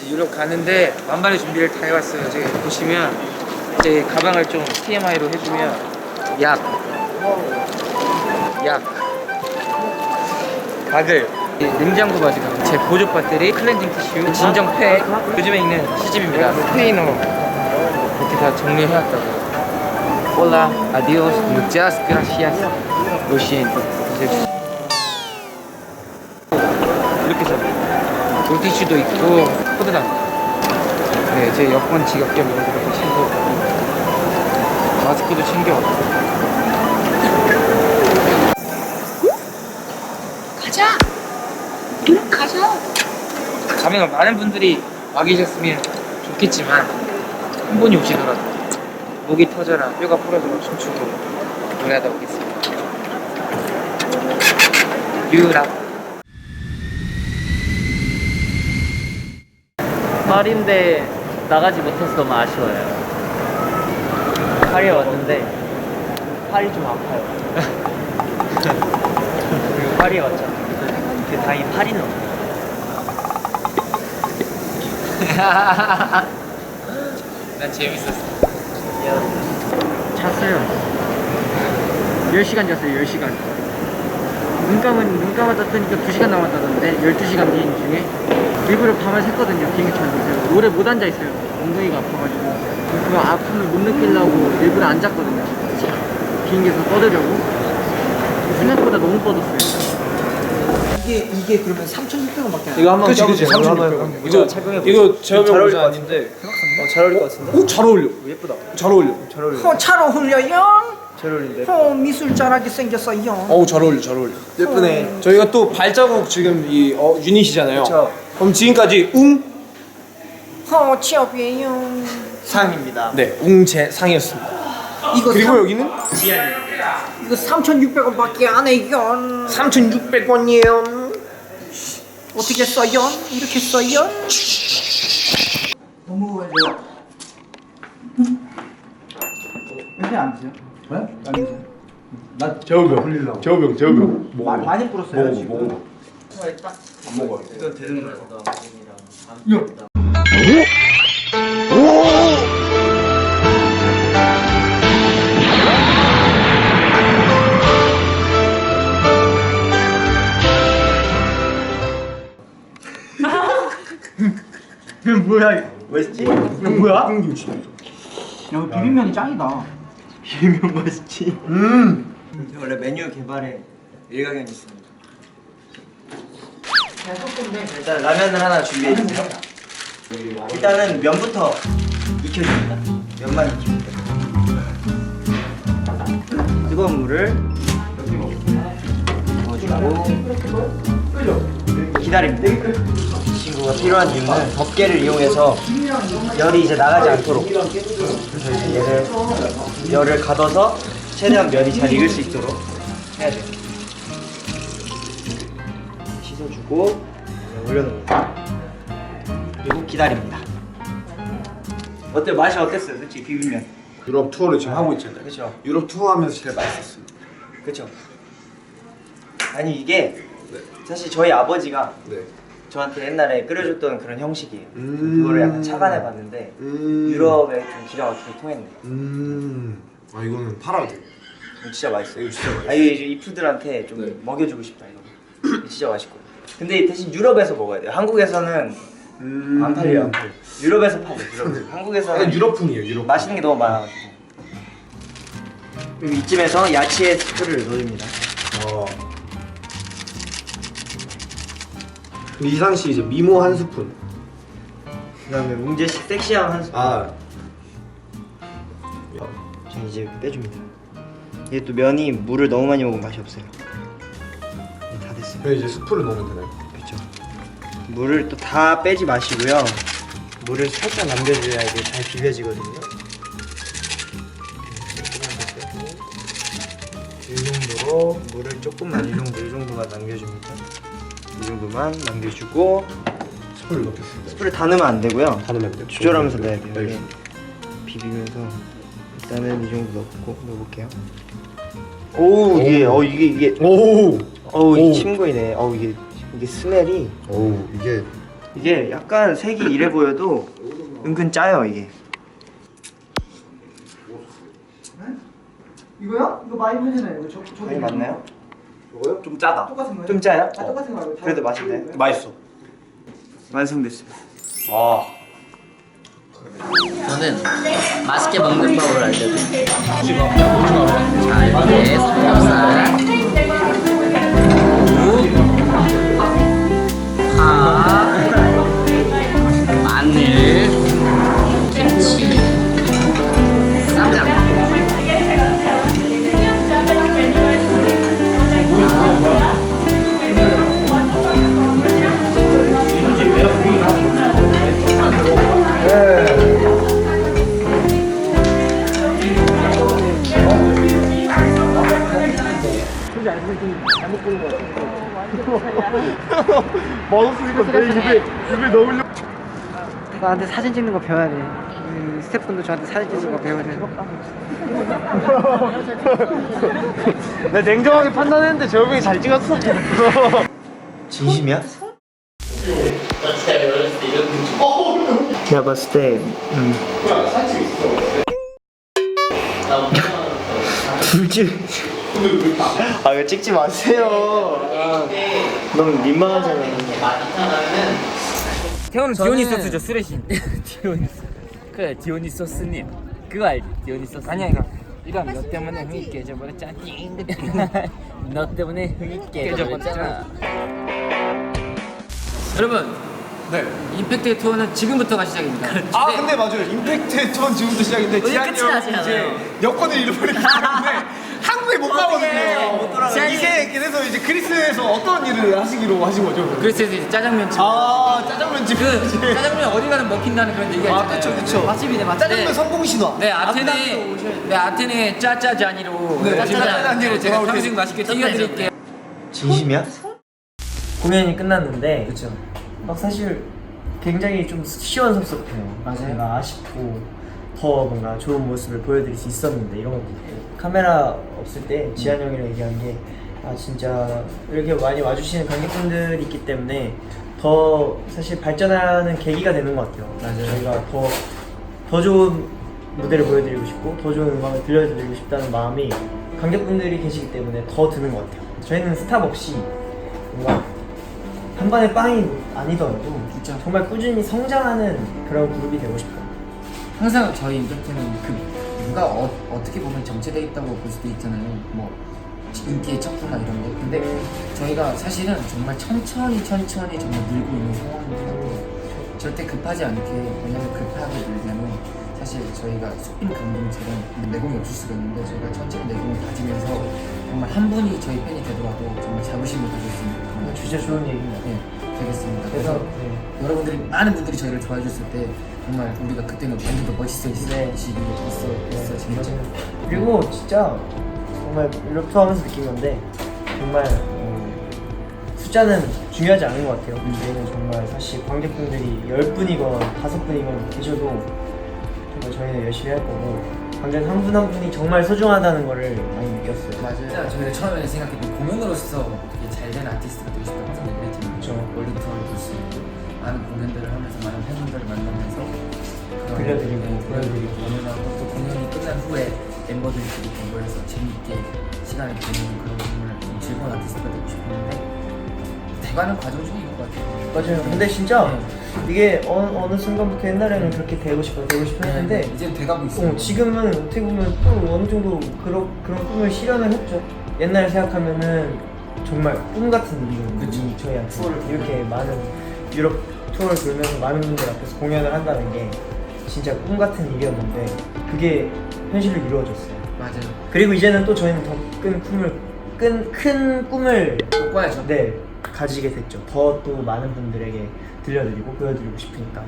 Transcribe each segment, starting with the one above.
유럽 가는데 만반의 준비를 다 해왔어요. 저기 보시면 제 가방을 좀 TMI로 해주면 약, 가글, 냉장고 바지가 제 보조 배터리, 클렌징 티슈, 진정팩, 요즘에 있는 시집입니다. 스페인어 이렇게 다 정리해왔다고. Hola, adiós, muchas gracias, lo siento. 이렇게 써. 물티슈도 있고 포도당. 네, 제 여권 지갑 겸 이런 것도 챙겨. 마스크도 챙겨. 가자. 가자. 가면 많은 분들이 와 계셨으면 좋겠지만 한 분이 오시더라도 목이 터져라 뼈가 부러져라 춤추고 노래하다 오겠습니다. 유라. 파리인데 나가지 못해서 너무 아쉬워요. 파리에 왔는데 팔이 좀 아파요. 그리고 파리에 왔잖아. 그 다행히 파리는 없어요. 난 재밌었어. 잤어요. 10시간 잤어요. 10시간. 눈 감았다 뜨니까 2시간 남았다던데 12시간 비행 중에 일부러 밤을 샜거든요. 비행기 타면서 오래 못 앉아있어요. 엉덩이가 아파가지고 그 아픔을 못 느끼려고 일부러 안 잤거든요. 비행기에서 뻗으려고. 생각보다 너무 뻗었어요. 이게 그러면 3,600원밖에 안 돼. 이거 한번 그치, 그치, 3,600원. 이거 착용해 이거 제가 잘 어울릴 것 보자. 같은데. 잘 어울릴 것 같은데. 오, 잘 어울려. 예쁘다. 잘 어울려. 잘 어울려. 잘 어울려요. 잘 어울린데. 미술 잘하게 생겼어요. 어우, 잘 어울려. 잘 어울려. 예쁘네. 저희가 또 발자국 지금 이 유닛이잖아요. 그쵸. 그럼 지금까지 취업이에요. 상입니다. 네, 웅재상이었습니다. 이거 그리고 여기는 이거 3,600원밖에 안 해요. 3,600원이에요. 어떻게 써요? 이렇게 써요? 너무 왜요? 왜 안 드세요? 왜? 안 드세요? 제우병 흘리려고. 제우병. 많이 불었어요 지금. 이건 되는 거야. 뭐야 이거? 맛있지? 뭐야? 야 비빔면이 짱이다. 비빔면 맛있지? 원래 메뉴 개발에 일가견이 있습니다. 일단 라면을 하나 준비해 주세요. 일단은 면부터 익혀줍니다. 면만 익힙니다. 뜨거운 물을 넣어주고 기다립니다. 이 친구가 필요한 이유는 덮개를 이용해서 열이 이제 나가지 않도록 그래서 이제 얘를 열을 가둬서 최대한 면이 잘 익을 수 있도록 해야 돼요. 씻어주고 올려놓습니다. 그리고 기다립니다. 어때요? 맛이 어땠어요? 솔직히 비빔면. 유럽 투어를 지금 하고 있잖아요. 그렇죠. 유럽 투어 하면서 제일 맛있었어요. 그렇죠. 아니 이게 사실 저희 아버지가 네. 저한테 옛날에 끓여줬던 그런 형식이에요. 음. 그거를 약간 착안해봤는데 유럽에 좀 기가 막히게 통했네. 아, 이거는 팔아도 돼. 진짜 맛있어요. 이거 진짜 맛있어. 아 이거 이제 이푸들한테 좀 네. 먹여주고 싶다 이거. 진짜 맛있고. 근데 대신 유럽에서 먹어야 돼요. 한국에서는 안 팔려요. 안 팔려. 유럽에서 팔려. 유럽에서. 한국에서는 약간 유럽풍이에요. 유럽. 맛있는 게 너무 많아가지고. 그리고 이쯤에서 야채 스프를 넣어줍니다. 이상 씨 이제 미모 한 스푼. 그다음에 웅재씨 섹시한 한 스푼. 아, 전 이제 빼줍니다. 이게 또 면이 물을 너무 많이 먹으면 맛이 없어요. 다 됐어요. 그럼 이제 스프를 넣으면 되나요? 그렇죠. 물을 또 다 빼지 마시고요. 물을 살짝 남겨줘야 이게 잘 비벼지거든요. 이 정도로 물을 조금만 이 정도만 남겨줍니다. 이 정도만 남겨주고 스프를 넣겠습니다. 스프를 다 넣으면 안 되고요. 다 넣으면 돼요? 조절하면서 넣어야 돼요. 네. 이게 비비면서 일단은 이 정도 넣어볼게요. 오 이게 이게 오. 어우 오. 이 침구이네. 어우 이게 스멜이 오, 이게 이게 약간 색이 이래 보여도 은근 짜요 이게. 이거요? 이거 많이 팔잖아요. 이거 이게 맞나요? 이거요? 좀 짜다. 똑같은 거예요? 좀 짜요? 아, 똑같은 거 말고 다- 그래도 맛있네. 맛있어. 완성됐어요. 와. 저는 맛있게 먹는 법을 알려드릴게요. 자, 이렇게 삼겹살, 무, 파, 마늘, 김치, 쌈장. 맛없으니까 내 입에 넣으려고. 나한테 사진 찍는 거 배워야 돼. 스태프분도 저한테 사진 찍는 거 배워야 돼. 내가 냉정하게 판단했는데 재호형이 잘 찍었어. 진심이야? 제가 봤을 때 둘째 아 이거 찍지 마세요. 너무 민망하잖아요. 태호는 디오니소스죠, 쓰레신. 디오니소스. 그래, 디오니소스님. 그거 알지? 디오니소스. 아니야, 이거. 이런 너 때문에 흥이 깨져버렸잖아. 너 때문에 흥이 깨져버렸잖아. 여러분, 네. 임팩트 투어는 지금부터가 시작입니다. 아 근데 맞아요. 임팩트 투어 지금부터 시작인데 지한이 끝이 나지 형이 이제 않아요. 여권을 잃어버렸기 때문에 한국에 못 가거든요. 이제 그래서 이제 그리스에서 어떤 일을 하시기로 하신 거죠? 그래서 이제 짜장면집. 아 짜장면집. 그 짜장면 어디 가든 먹힌다는 그런 얘기가 아 있잖아요. 그쵸. 맛집이네, 맛집. 짜장면 성공 신화. 네, 아테네 짜짜잔이로 네, 오시면 짜짜잔이로 제가 돌아올 탕수육 맛있게 튀겨드릴게요. 진심이야? 공연이 끝났는데 막 사실 굉장히 좀 시원섭섭해요. 제가 아쉽고 더 뭔가 좋은 모습을 보여드릴 수 있었는데 이런 것도 있고 카메라 없을 때 지한 형이랑 얘기한 게 아 진짜 이렇게 많이 와주시는 관객분들이 있기 때문에 더 사실 발전하는 계기가 되는 것 같아요. 저희가 더 좋은 무대를 보여드리고 싶고 더 좋은 음악을 들려드리고 싶다는 마음이 관객분들이 계시기 때문에 더 드는 것 같아요. 저희는 스탑 없이 뭔가 한 번에 빵이 아니더라도 정말 꾸준히 성장하는 그런 그룹이 되고 싶어요. 항상 저희 임팩트는 그 누가 어떻게 보면 정체되어 있다고 볼 수도 있잖아요. 뭐 인기의 척도나 이런 거. 근데 저희가 사실은 정말 천천히 정말 늘고 있는 상황이고 절대 급하지 않게, 왜냐면 급하게 늘면 사실 저희가 쑥빈 감독처럼 내공이 없을 수가 있는데 저희가 천천히 내공을 가지면서 정말 한 분이 저희 팬이 되더라도 정말 자부심을 가질 수 있는 진짜 좋은 얘기입니다. 네, 되겠습니다. 그래서 그래서 여러분들이 많은 분들이 저희를 좋아해 줬을 때 정말 우리가 그때는 완전 더 멋있어지겠죠. 그리고 진짜 정말 이렇게 하면서 느낀 건데 정말 숫자는 중요하지 않은 것 같아요. 저희는 정말 사실 관객분들이 10분이건 5분이건 계셔도 정말 저희는 열심히 할 거고 관객 한 분 한 분이 정말 소중하다는 거를 많이 느꼈어요. 맞아요. 저희가 처음에 생각했던 공연으로서 되게 잘된 아티스트가 되고 싶다고 생각을 했지만 그렇죠. 월드 투어를 볼 수 있고 많은 공연들을 하면서 많은 팬분들을 만나면서 들려드리고, 보여드리고. 공연하고 또 공연이 끝난 후에 멤버들끼리 모여서 재밌게 시간을 보내는 그런 정말 좀 즐거운 아티스트가 되고 싶었는데 돼가는 과정 중에 있는 것 같아요. 맞아요. 근데 진짜 이게 어느 순간부터 옛날에는 그렇게 되고 싶어 했는데 이제 돼가고 있어요. 지금은 어떻게 보면 또 어느 정도 그런 꿈을 실현을 했죠. 옛날 생각하면은 정말 꿈 같은 일이거든요. 저희한테 이렇게 많은 유럽 투어를 돌면서 많은 분들 앞에서 공연을 한다는 게 진짜 꿈 같은 일이었는데 그게 현실로 이루어졌어요. 맞아요. 그리고 이제는 또 저희는 더 큰 꿈을 꿔야죠. 네, 가지게 됐죠. 더 또 많은 분들에게 들려드리고 보여드리고 싶으니까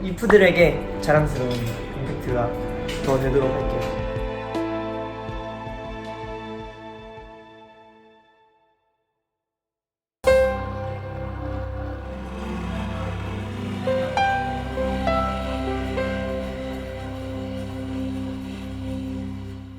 이프들에게 자랑스러운 임팩트가 더 되도록 할게요.